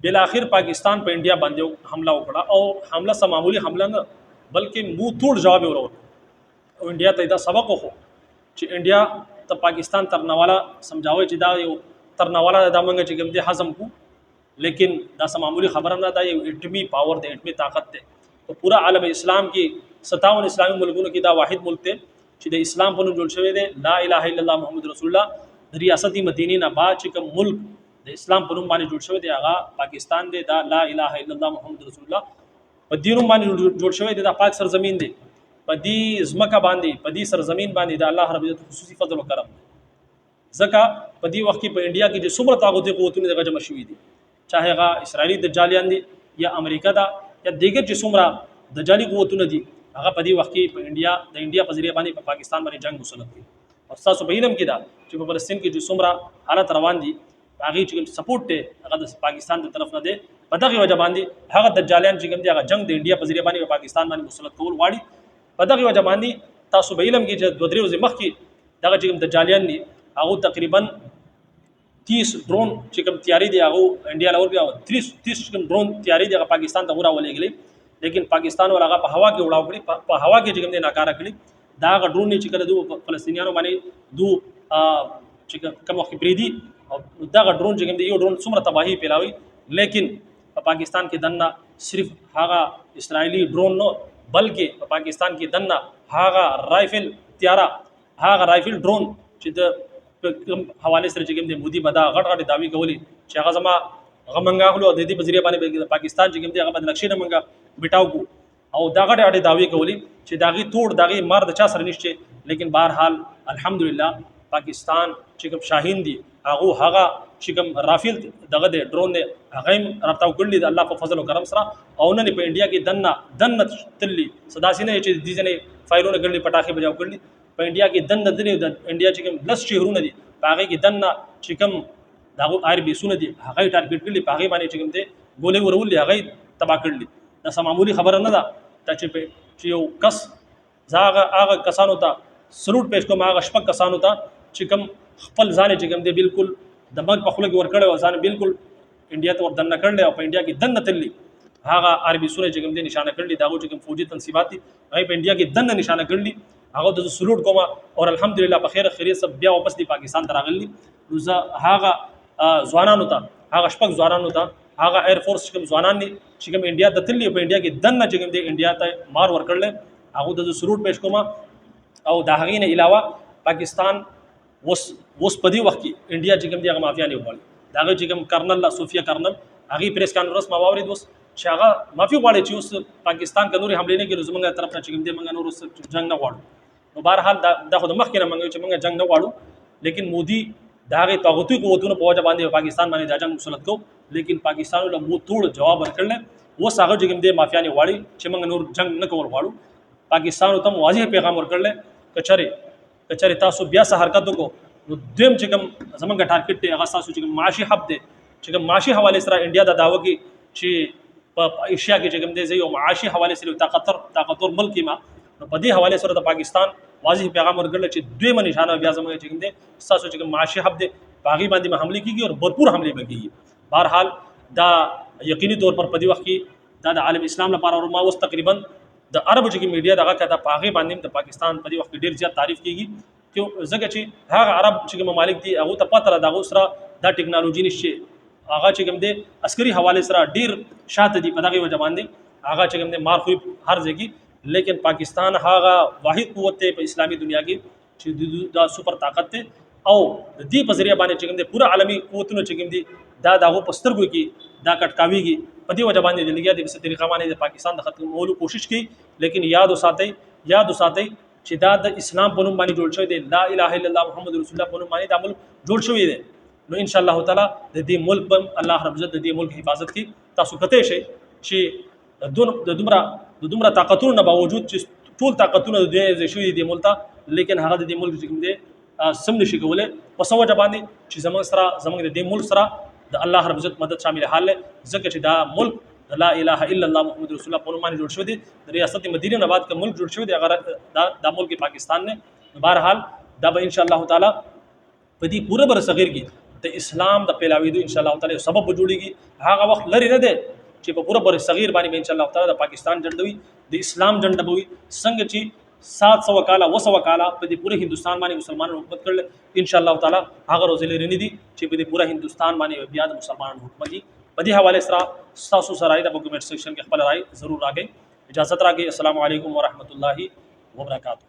بالاخر پاکستان په انډیا باندې حمله وکړه او حمله سم معمولی حمله نه بلکې مو توړ جواب ورکړ او انډیا ته دا سبق وخو چې انډیا ته پاکستان ترنواله سمجھاوي چې دا یو ترنواله د منګه چې کوم دي حزم کو لیکن دا سم معمولی خبره نه دا یو اټمی پاور دی اټمی طاقت دی په پورا عالم اسلام کې 57 اسلامي ملکونو کې دا واحد ملک دی چې د اسلام په نوم جوړ شوی دی لا اله الا الله محمد رسول الله د ریاست مدینه نه بعد چې کوم ملک د اسلام په نوم باندې جوړ شوی دی هغه پاکستان دی دا لا اله الا الله محمد رسول الله په دې نوم باندې جوړ شوی دی دا پاک سرزمین دی په دې ځمکه باندې په دې سرزمین باندې د الله رب عزت خصوصي فضل او کرم ځکه په دې وخت کې په انډیا کې چې څومره طاقتي قوتونه دغه جمع شوي دي چاهه هغه اسرائیلي دجالیان دي یا امریکا دا یا دیگر چې څومره دجالي قوتونه دي هغه په دې وخت کې په انډیا د انډیا په ذریعہ باندې په پاکستان باندې جنگ مسلط دي او تاسو په علم کې دا چې په فلسطین کې چې څومره حالت روان دي هغه چې سپورټ ته هغه د پاکستان د طرف نه دی په دغه وجه باندې هغه دجالیان چې کوم دي هغه جنگ د انډیا په ذریعہ باندې په پاکستان باندې مسلط کول غواړي په دغه وجه باندې تاسو په علم کې چې دوه درې ورځې مخکې دغه چې کوم دجالیان دي هغه تقریبا 30 ډرون چې کوم تیاری دی هغه انډیا لور بیا 30 کوم ډرون تیاری دی هغه پاکستان ته ورولېږي لیکن پاکستان ولغه په هوا کې وړاو کړی په هوا کې چې کوم دي ناکاره کړی دا غ ډرون چې کله دو فلسطینیانو باندې دو چې کوم وخت بریدي او دا غ ډرون چې کوم دي یو ډرون څومره تباہی پیلاوي لیکن په پاکستان کې دنه صرف هغه اسرائیلی ډرون نو بلکې په پاکستان کې دنه هغه رائفل تیارا هغه رائفل ډرون چې د حواله سره چې کوم دي مودي بدا غټ غټ داوی کولی چې هغه زما غمنګا غلو د دې په ذریعہ باندې پاکستان چې کوم دي هغه بدنقشي نه منګا بټاو کو او دا غټ غټ داوی کولی چې داغي توړ داغي مار د چا سره نشته لیکن بهرحال الحمدلله پاکستان چې کوم شاهین دي هغه چې کوم رافیل دغه د ډرون نه هغه رابطه وکړي د الله په فضل او کرم سره او نن په انډیا کې دنه تللی صداسي نه چې دې ځنه فایلونه ګړلي پټاخي بجاو کړلي په انډیا کې دنه د انډیا چې کوم لس شهرونه دي هغه کې دنه چې کوم دغه آر بي سونه دي هغه ټارګټ کړلي هغه باندې چې کوم دي ګولې ورولې هغه تبا کړلي دا معمولی خبره نه ده چې یو کس هغه کسانو ته سلوټ پېښ کوم هغه شپږ کسانو ته چې کوم خپل ځان چې کوم دي بالکل د مرګ په خوله کې ور کړی او ځان بالکل انډیا ته ور دننه کړل او په انډیا کې دنه تللی هغه عربي سونه چې کوم دي نشانه کړل دا چې کوم فوجي تنصیبات دي هغه په انډیا کې دنه نشانه کړل هغه د سلوټ کومه او الحمدلله په خیر خیریت سب بیا واپس دی پاکستان ته راغلی نو هغه ځوانانو ته هغه شپږ ځوانانو ته هغه ایر فورس کوم ځوانان دي چې کوم انډیا ته تللی په انډیا کې دنه چې کوم دي انډیا ته مار ور کړل هغه د سلوټ پېښ کومه او دا هغې نه علاوه پاکستان وس په دې وخت کې انډیا چې کوم دی هغه مافیا نه وغواړي دا هغه چې کوم کرنل صوفیا کرنل هغه پریس کانفرنس ما واورید اوس چې هغه معافي غواړي چې اوس پاکستان کا نوري حمله نه کوي زمونږه طرف نه چې کوم دی موږ نور اوس جنگ نه غواړو نو بهرحال دا خو د مخکې نه موږ چې موږ جنگ نه غواړو لیکن مودي دا هغه طاقتي قوتونو په وجه باندې پاکستان باندې دا جنگ مسلط کو لیکن پاکستان له مو توړ جواب ورکړل اوس هغه چې کوم دی مافیا نه غواړي چې موږ نور جنگ نه کول غواړو پاکستان ته واضح پیغام ورکړل کچره تاسو بیا سره حرکت وکړو نو دیم چې کوم زمونږ ټارګټ دی هغه تاسو چې کوم معاشي حب دی چې کوم معاشي حواله سره انډیا د داوا کې چې په ایشیا کې چې کوم دی یو معاشي حواله سره طاقتور ملک ما نو په دې حواله سره د پاکستان واضح پیغام ورکړل چې دوی من نشانه بیا زمونږ چې کوم دی تاسو چې کوم معاشي حب دی باغی باندې حمله کیږي او بھرپور حمله وکړي بهرحال دا یقیني طور پر په دې وخت کې دا د عالم اسلام لپاره او ما اوس تقریبا د عربو چې میډیا دغه کده پاغي باندې د پاکستان په دې وخت ډیر زیات تعریف کیږي چې ځکه چې هغه عرب چې ممالک دي هغه ته پته دغه سره دا ټکنالوژي نشي هغه چې کوم دي عسکري حواله سره ډیر شاته دي په دغه وجه باندې هغه چې کوم دي مار خو هر ځای لیکن پاکستان هغه واحد قوت په اسلامي دنیا کې چې دا سپر طاقت ته او د دې په ذریعہ باندې چې کوم دي پورا عالمي قوتونو چې کوم دي دا دغه پسترګو کې دا کټکاویږي په دې وجه باندې د لګیا د په طریقه باندې د پاکستان د ختمولو کوشش کوي لیکن یاد وساتئ چې دا د اسلام په نوم باندې جوړ شوی دی لا اله الا الله محمد رسول الله په نوم باندې دا ملک جوړ شوی دی نو ان شاء الله تعالی د دې ملک په الله رب عزت د دې ملک حفاظت کوي تاسو کته شي چې د دومره طاقتونو نه باوجود چې ټول طاقتونه د دې شوی دی ملک لیکن هغه د دې ملک چې کوم دی سم نشي کولای په سوجه باندې چې زمونږ د دې ملک سره د الله رب عزت مدد شامل حال ځکه چې دا ملک لا اله الا الله محمد رسول الله په نوم باندې جوړ شوی دی د ریاست مدینه نه بعد کوم ملک جوړ شوی دی هغه دا ملک پاکستان نه بهرحال دا به ان شاء الله تعالی په دې پوره بر صغیر کې د اسلام د پیلاویدو ان شاء الله تعالی سبب جوړیږي. هغه وخت لري نه دی چې په پوره بر صغیر باندې ان شاء الله تعالی د پاکستان جنډوي، د اسلام جنډوي. څنګه چې 700 کاله 200 کاله په دې پوره هندستان باندې مسلمانانو حکومت کړل، ان شاء الله تعالی هغه روز لري نه دي چې په دې پوره هندستان باندې بیا د مسلمانانو حکومت دي. په دې حواله سره تاسو سره د کمنټ سیکشن کې خپل رائے ضرور راکړئ. اجازه راکړئ. السلام علیکم ورحمت الله وبرکاتہ.